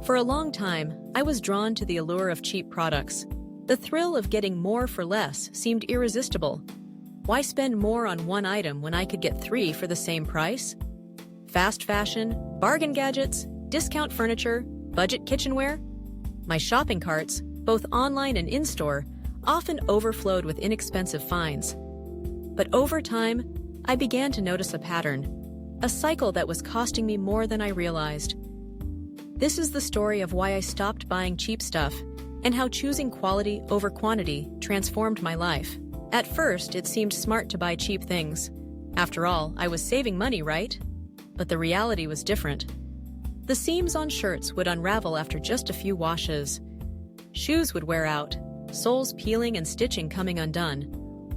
For a long time, I was drawn to the allure of cheap products. The thrill of getting more for less seemed irresistible. Why spend more on one item when I could get three for the same price? Fast fashion, bargain gadgets, discount furniture, budget kitchenware? My shopping carts, both online and in-store, often overflowed with inexpensive finds. But over time, I began to notice a pattern, a cycle that was costing me more than I realized. This is the story of why I stopped buying cheap stuff and how choosing quality over quantity transformed my life. At first, it seemed smart to buy cheap things. After all, I was saving money, right? But the reality was different. The seams on shirts would unravel after just a few washes. Shoes would wear out, soles peeling and stitching coming undone,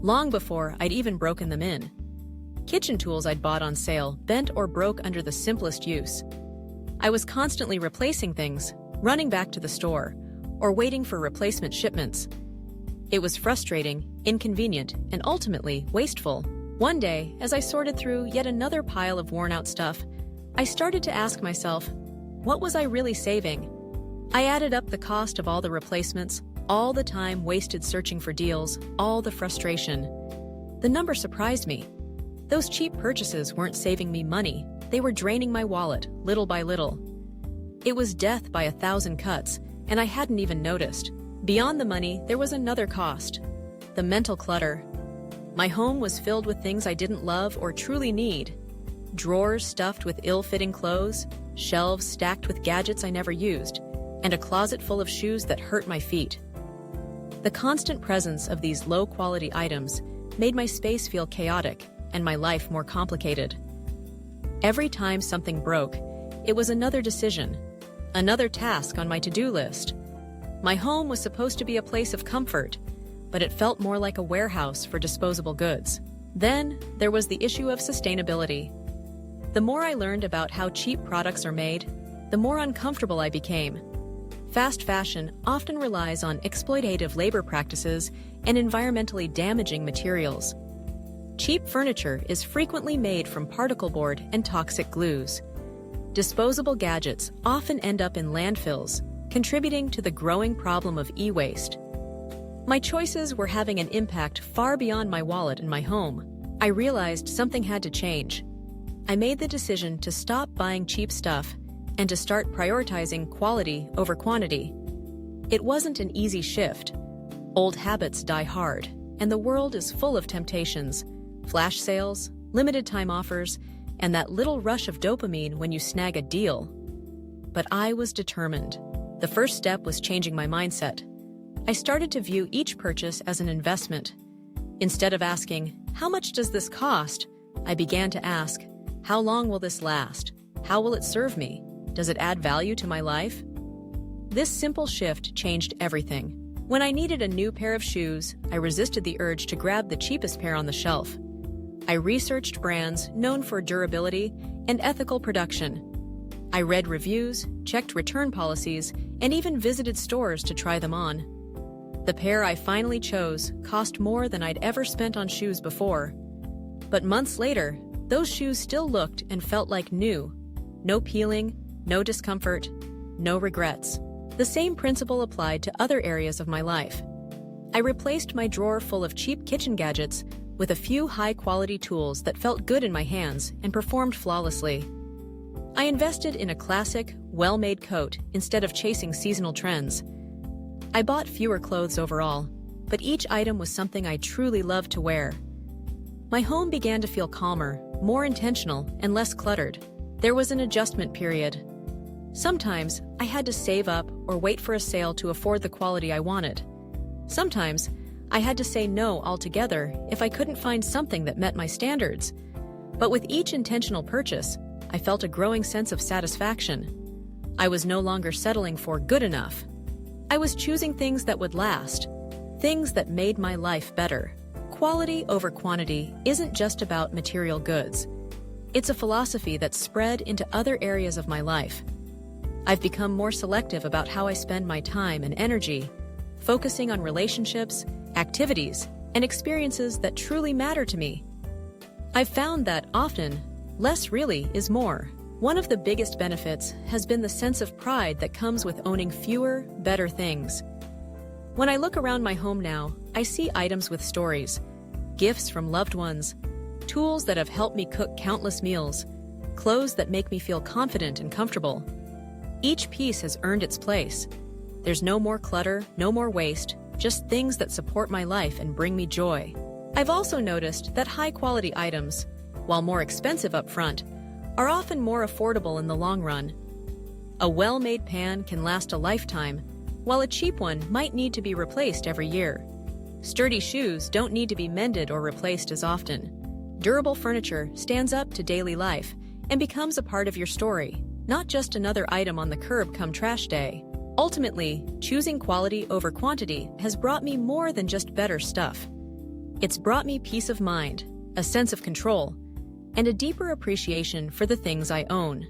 long before I'd even broken them in. Kitchen tools I'd bought on sale bent or broke under the simplest use. I was constantly replacing things, running back to the store, or waiting for replacement shipments. It was frustrating, inconvenient, and ultimately wasteful. One day, as I sorted through yet another pile of worn-out stuff, I started to ask myself, what was I really saving? I added up the cost of all the replacements, all the time wasted searching for deals, all the frustration. The number surprised me. Those cheap purchases weren't saving me money. They were draining my wallet, little by little. It was death by 1,000 cuts, and I hadn't even noticed. Beyond the money, there was another cost: the mental clutter. My home was filled with things I didn't love or truly need. Drawers stuffed with ill-fitting clothes, shelves stacked with gadgets I never used, and a closet full of shoes that hurt my feet. The constant presence of these low-quality items made my space feel chaotic and my life more complicated. Every time something broke, it was another decision, another task on my to-do list. My home was supposed to be a place of comfort, but it felt more like a warehouse for disposable goods. Then, there was the issue of sustainability. The more I learned about how cheap products are made, the more uncomfortable I became. Fast fashion often relies on exploitative labor practices and environmentally damaging materials. Cheap furniture is frequently made from particle board and toxic glues. Disposable gadgets often end up in landfills, contributing to the growing problem of e-waste. My choices were having an impact far beyond my wallet and my home. I realized something had to change. I made the decision to stop buying cheap stuff and to start prioritizing quality over quantity. It wasn't an easy shift. Old habits die hard, and the world is full of temptations. Flash sales, limited time offers, and that little rush of dopamine when you snag a deal. But I was determined. The first step was changing my mindset. I started to view each purchase as an investment. Instead of asking, "How much does this cost?" I began to ask, "How long will this last? How will it serve me? Does it add value to my life?" This simple shift changed everything. When I needed a new pair of shoes, I resisted the urge to grab the cheapest pair on the shelf. I researched brands known for durability and ethical production. I read reviews, checked return policies, and even visited stores to try them on. The pair I finally chose cost more than I'd ever spent on shoes before. But months later, those shoes still looked and felt like new. No peeling, no discomfort, no regrets. The same principle applied to other areas of my life. I replaced my drawer full of cheap kitchen gadgets with a few high-quality tools that felt good in my hands and performed flawlessly. I invested in a classic, well-made coat instead of chasing seasonal trends. I bought fewer clothes overall, but each item was something I truly loved to wear. My home began to feel calmer, more intentional, and less cluttered. There was an adjustment period. Sometimes, I had to save up or wait for a sale to afford the quality I wanted. Sometimes, I had to say no altogether if I couldn't find something that met my standards. But with each intentional purchase, I felt a growing sense of satisfaction. I was no longer settling for good enough. I was choosing things that would last, things that made my life better. Quality over quantity isn't just about material goods. It's a philosophy that's spread into other areas of my life. I've become more selective about how I spend my time and energy, focusing on relationships, activities, and experiences that truly matter to me. I've found that often, less really is more. One of the biggest benefits has been the sense of pride that comes with owning fewer, better things. When I look around my home now, I see items with stories, gifts from loved ones, tools that have helped me cook countless meals, clothes that make me feel confident and comfortable. Each piece has earned its place. There's no more clutter, no more waste, just things that support my life and bring me joy. I've also noticed that high-quality items, while more expensive up front, are often more affordable in the long run. A well-made pan can last a lifetime, while a cheap one might need to be replaced every year. Sturdy shoes don't need to be mended or replaced as often. Durable furniture stands up to daily life and becomes a part of your story, not just another item on the curb come trash day. Ultimately, choosing quality over quantity has brought me more than just better stuff. It's brought me peace of mind, a sense of control, and a deeper appreciation for the things I own.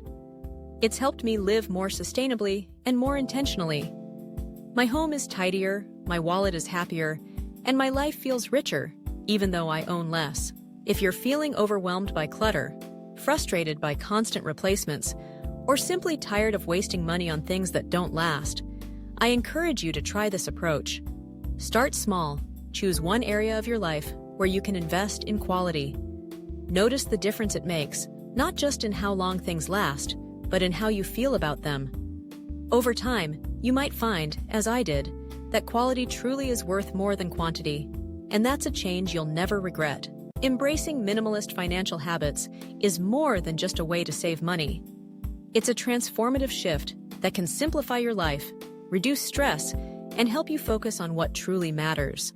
It's helped me live more sustainably and more intentionally. My home is tidier, my wallet is happier, and my life feels richer, even though I own less. If you're feeling overwhelmed by clutter, frustrated by constant replacements, or simply tired of wasting money on things that don't last, I encourage you to try this approach. Start small. Choose one area of your life where you can invest in quality. Notice the difference it makes, not just in how long things last, but in how you feel about them. Over time, you might find, as I did, that quality truly is worth more than quantity, and that's a change you'll never regret. Embracing minimalist financial habits is more than just a way to save money. It's a transformative shift that can simplify your life, reduce stress, and help you focus on what truly matters.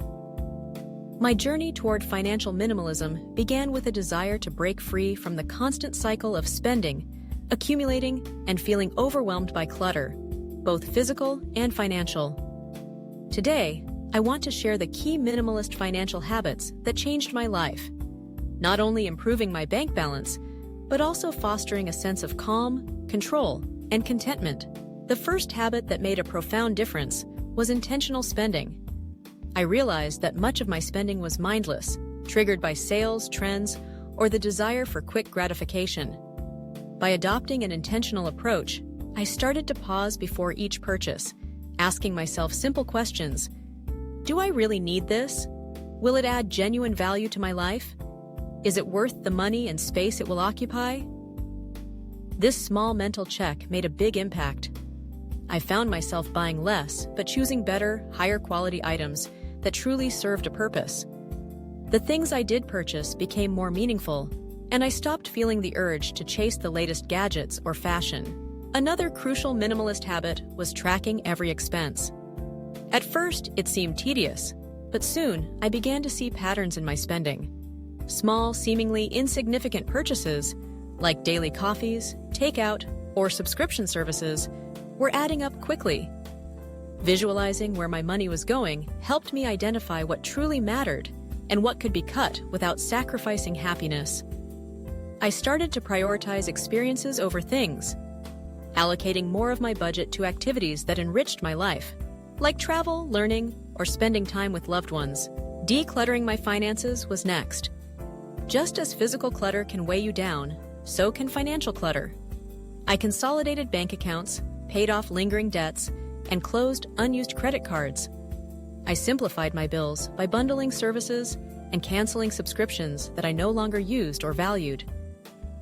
My journey toward financial minimalism began with a desire to break free from the constant cycle of spending, accumulating, and feeling overwhelmed by clutter, both physical and financial. Today, I want to share the key minimalist financial habits that changed my life, not only improving my bank balance, but also fostering a sense of calm, control, and contentment. The first habit that made a profound difference was intentional spending. I realized that much of my spending was mindless, triggered by sales, trends, or the desire for quick gratification. By adopting an intentional approach, I started to pause before each purchase, asking myself simple questions. Do I really need this? Will it add genuine value to my life? Is it worth the money and space it will occupy? This small mental check made a big impact. I found myself buying less, but choosing better, higher quality items that truly served a purpose. The things I did purchase became more meaningful, and I stopped feeling the urge to chase the latest gadgets or fashion. Another crucial minimalist habit was tracking every expense. At first, it seemed tedious, but soon I began to see patterns in my spending. Small, seemingly insignificant purchases, like daily coffees, takeout, or subscription services, were adding up quickly. Visualizing where my money was going helped me identify what truly mattered and what could be cut without sacrificing happiness. I started to prioritize experiences over things, allocating more of my budget to activities that enriched my life, like travel, learning, or spending time with loved ones. Decluttering my finances was next. Just as physical clutter can weigh you down, so can financial clutter. I consolidated bank accounts, paid off lingering debts, and closed unused credit cards. I simplified my bills by bundling services and canceling subscriptions that I no longer used or valued.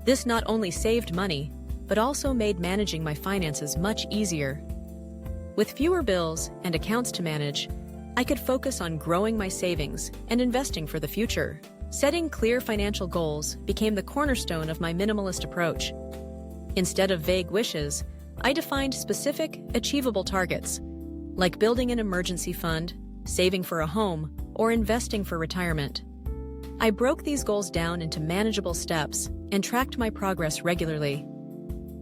This not only saved money, but also made managing my finances much easier. With fewer bills and accounts to manage, I could focus on growing my savings and investing for the future. Setting clear financial goals became the cornerstone of my minimalist approach. Instead of vague wishes, I defined specific, achievable targets, like building an emergency fund, saving for a home, or investing for retirement. I broke these goals down into manageable steps and tracked my progress regularly.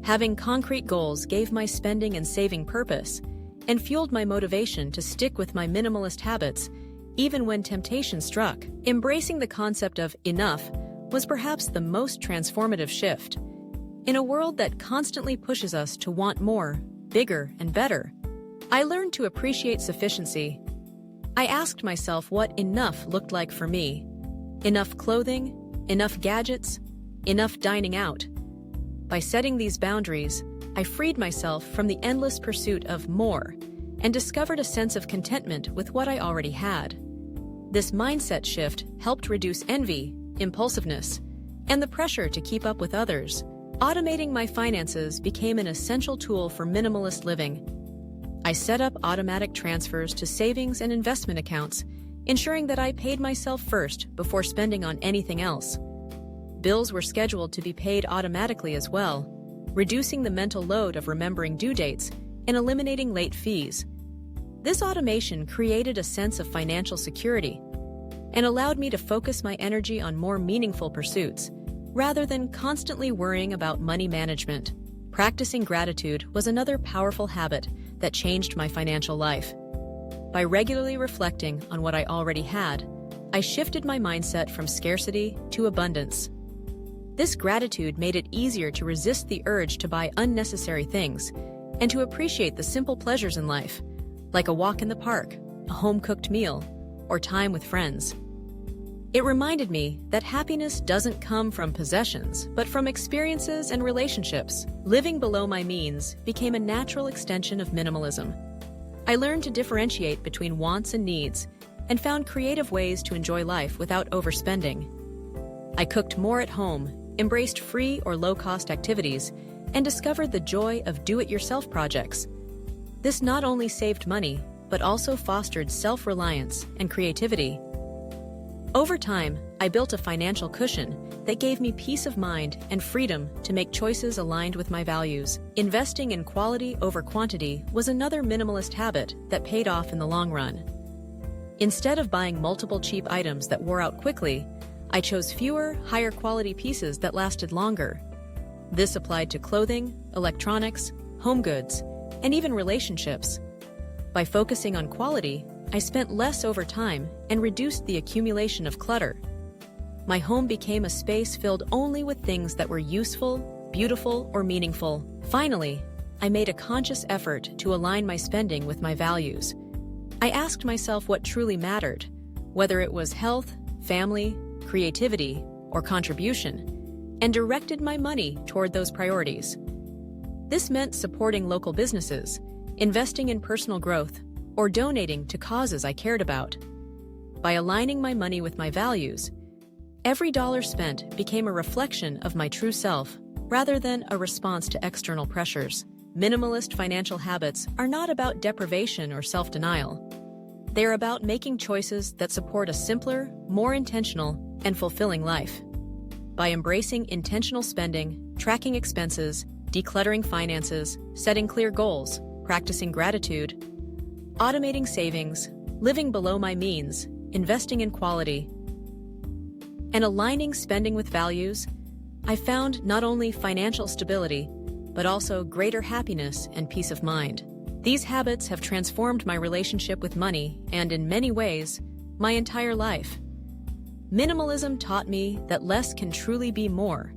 Having concrete goals gave my spending and saving purpose and fueled my motivation to stick with my minimalist habits even when temptation struck. Embracing the concept of enough was perhaps the most transformative shift. In a world that constantly pushes us to want more, bigger, and better, I learned to appreciate sufficiency. I asked myself what enough looked like for me. Enough clothing, enough gadgets, enough dining out. By setting these boundaries, I freed myself from the endless pursuit of more and discovered a sense of contentment with what I already had. This mindset shift helped reduce envy, impulsiveness, and the pressure to keep up with others. Automating my finances became an essential tool for minimalist living. I set up automatic transfers to savings and investment accounts, ensuring that I paid myself first before spending on anything else. Bills were scheduled to be paid automatically as well, reducing the mental load of remembering due dates and eliminating late fees. This automation created a sense of financial security and allowed me to focus my energy on more meaningful pursuits, rather than constantly worrying about money management. Practicing gratitude was another powerful habit that changed my financial life. By regularly reflecting on what I already had, I shifted my mindset from scarcity to abundance. This gratitude made it easier to resist the urge to buy unnecessary things and to appreciate the simple pleasures in life, like a walk in the park, a home-cooked meal, or time with friends. It reminded me that happiness doesn't come from possessions, but from experiences and relationships. Living below my means became a natural extension of minimalism. I learned to differentiate between wants and needs and found creative ways to enjoy life without overspending. I cooked more at home, embraced free or low-cost activities, and discovered the joy of do-it-yourself projects. This not only saved money, but also fostered self-reliance and creativity. Over time, I built a financial cushion that gave me peace of mind and freedom to make choices aligned with my values. Investing in quality over quantity was another minimalist habit that paid off in the long run. Instead of buying multiple cheap items that wore out quickly, I chose fewer, higher-quality pieces that lasted longer. This applied to clothing, electronics, home goods, and even relationships. By focusing on quality, I spent less over time and reduced the accumulation of clutter. My home became a space filled only with things that were useful, beautiful, or meaningful. Finally, I made a conscious effort to align my spending with my values. I asked myself what truly mattered, whether it was health, family, creativity, or contribution, and directed my money toward those priorities. This meant supporting local businesses, investing in personal growth, or donating to causes I cared about. By aligning my money with my values, every dollar spent became a reflection of my true self, rather than a response to external pressures. Minimalist financial habits are not about deprivation or self-denial. They are about making choices that support a simpler, more intentional, and fulfilling life. By embracing intentional spending, tracking expenses, decluttering finances, setting clear goals, practicing gratitude, automating savings, living below my means, investing in quality, and aligning spending with values, I found not only financial stability, but also greater happiness and peace of mind. These habits have transformed my relationship with money and, in many ways, my entire life. Minimalism taught me that less can truly be more,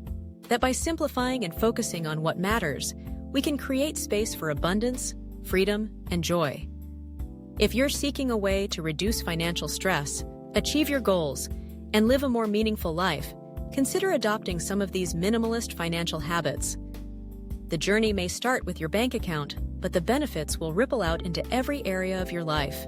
that by simplifying and focusing on what matters, we can create space for abundance, freedom, and joy. If you're seeking a way to reduce financial stress, achieve your goals, and live a more meaningful life, consider adopting some of these minimalist financial habits. The journey may start with your bank account, but the benefits will ripple out into every area of your life.